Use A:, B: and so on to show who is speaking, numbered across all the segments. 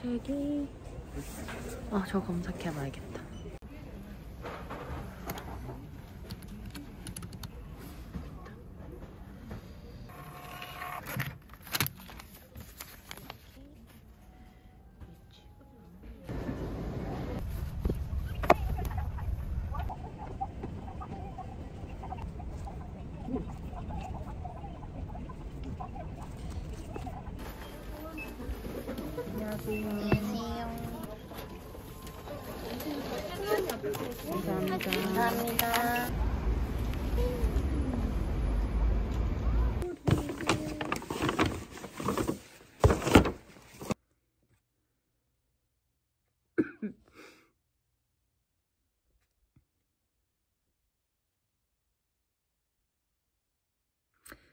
A: 책이 저 검색해봐야겠다.
B: 감사합니다.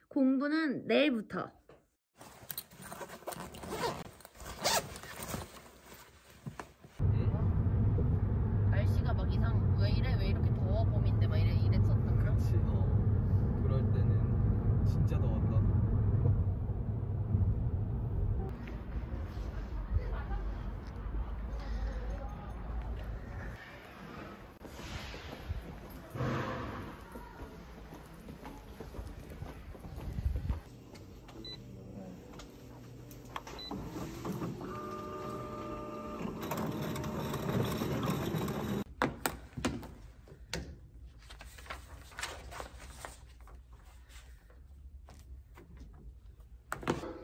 A: 공부는 내일부터.
B: 날씨가 막 왜 이렇게 더워 봄인데 막 이랬었다.
C: 그렇지. 그럴 때는 진짜 더웠다.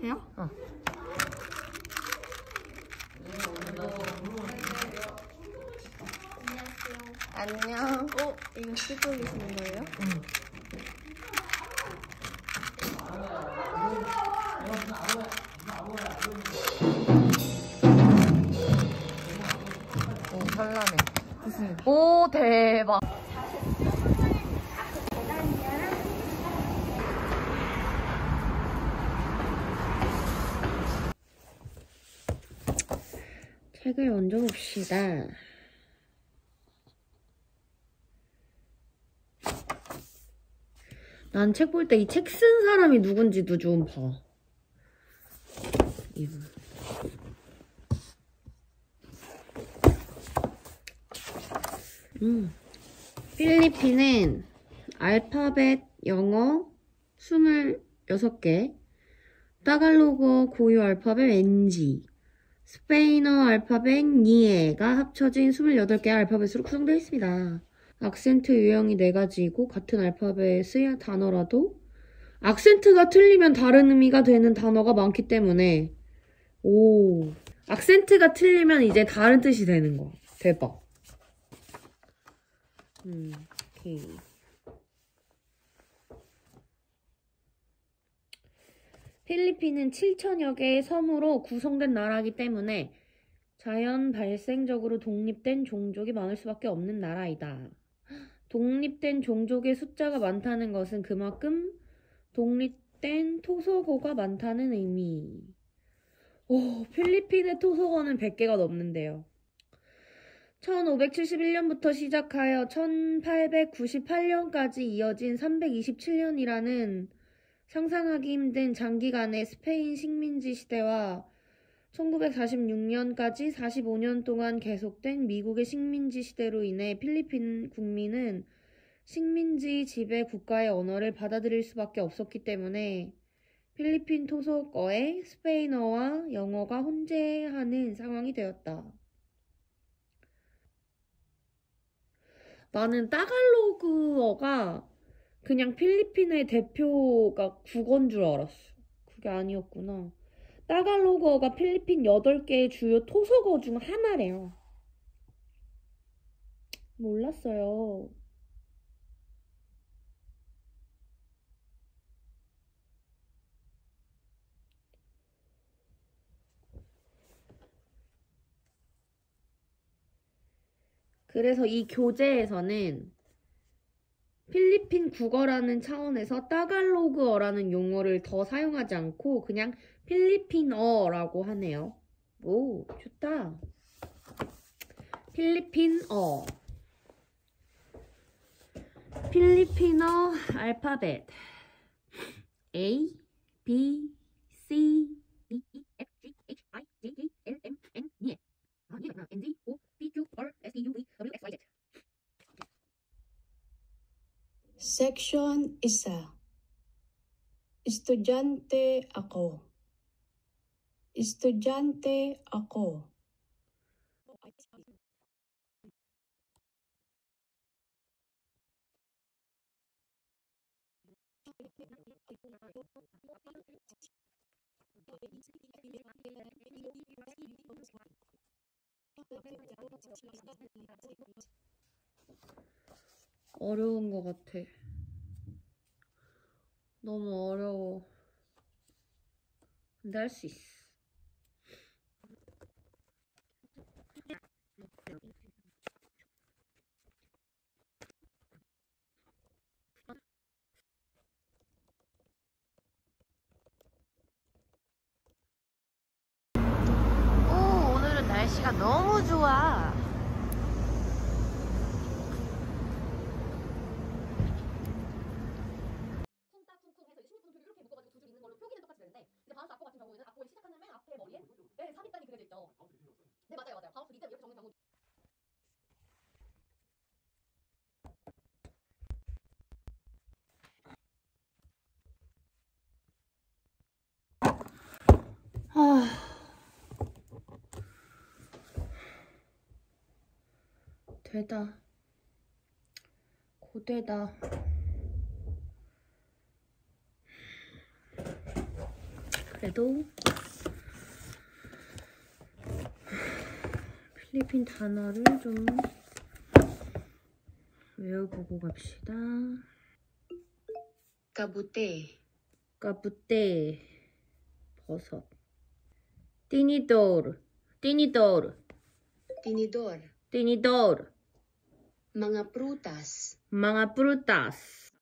A: 해요?
B: 안녕.
D: 이거 쓰고 계시는 거예요?
B: 오, 현란해. 오, 대박.
A: 책을 먼저 봅시다. 난 책 볼 때 이 책 쓴 사람이 누군지도 좀 봐. 이분. 필리핀은 알파벳 영어 26개, 따갈로그 고유 알파벳 NG, 스페인어 알파벳 니에가 합쳐진 28개의 알파벳으로 구성되어 있습니다. 악센트 유형이 4가지이고 같은 알파벳의 단어라도 악센트가 틀리면 다른 의미가 되는 단어가 많기 때문에 악센트가 틀리면 이제 다른 뜻이 되는 거. 대박. 오케이. 필리핀은 7천여 개의 섬으로 구성된 나라이기 때문에 자연 발생적으로 독립된 종족이 많을 수밖에 없는 나라이다. 독립된 종족의 숫자가 많다는 것은 그만큼 독립된 토속어가 많다는 의미. 필리핀의 토속어는 100개가 넘는데요. 1571년부터 시작하여 1898년까지 이어진 327년이라는 상상하기 힘든 장기간의 스페인 식민지 시대와 1946년까지 45년 동안 계속된 미국의 식민지 시대로 인해 필리핀 국민은 식민지 지배 국가의 언어를 받아들일 수밖에 없었기 때문에 필리핀 토속어에 스페인어와 영어가 혼재하는 상황이 되었다. 나는 따갈로그어가 그냥 필리핀의 대표가 국어인 줄 알았어. 그게 아니었구나. 따갈로그어가 필리핀 8개의 주요 토속어 중 하나래요. 몰랐어요. 그래서 이 교재에서는 필리핀 국어라는 차원에서 따갈로그어라는 용어를 더 사용하지 않고 그냥 필리핀어라고 하네요. 오, 좋다. 필리핀어. 필리핀어 알파벳 A, B, C, D, E, F, G, H, I, J, K, L, M, N,
E: Section 1. Estudyante ako. Estudyante ako.
A: 어려운 것 같아. 너무 어려워. 근데 할 수 있어.
B: 오, 오늘은 날씨가 너무 좋아.
F: 퉁딱퉁퉁해서 16분표를 이렇게 묶어가지고 두 줄 있는 걸로 표기는 똑같이 되는데 이제 바운스 악보 같은 경우에는 악보의 시작하는 맨 앞에 머리에 네, 삽입단이 그려져 있죠. 네 맞아요. 바운스 리듬 이렇게 적는 경우.
A: 아, 되다. 고되다. 그래도 필리핀 단어를 좀 외워보고 갑시다.
E: Kabute.
A: 까부떼, 버섯. 티니도르, 티니도르,
E: Tinidor.
A: 티니도르.
E: Mga prutas.
A: mga frutas.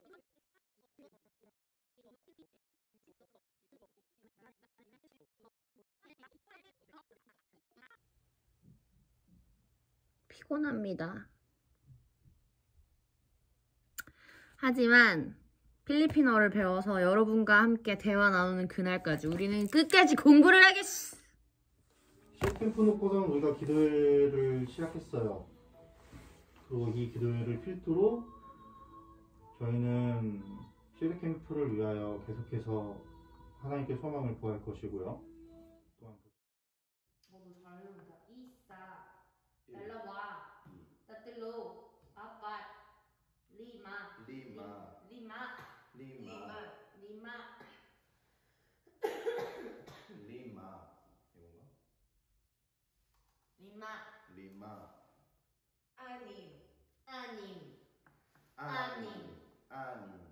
A: 피곤합니다. 하지만 필리핀어를 배워서 여러분과 함께 대화 나누는 그날까지 우리는 끝까지 공부를 하겠어.
G: 캠프 놓고선 우리가 기도회를 시작했어요. 그리고 이 기도회를 필두로 저희는 시드 캠프를 위하여 계속해서 하나님께 소망을 구할 것이고요. 또한
B: 너무 잘 외운다. 이사, 달라와, 따뜰로, 아빠, 리마,
H: Lima.
B: 리마,
H: Lima.
B: 리마.
H: Lima. 이건가?
B: 리마,
H: Lima.
B: 아님,
H: Anim.
B: 아님.
H: Anim.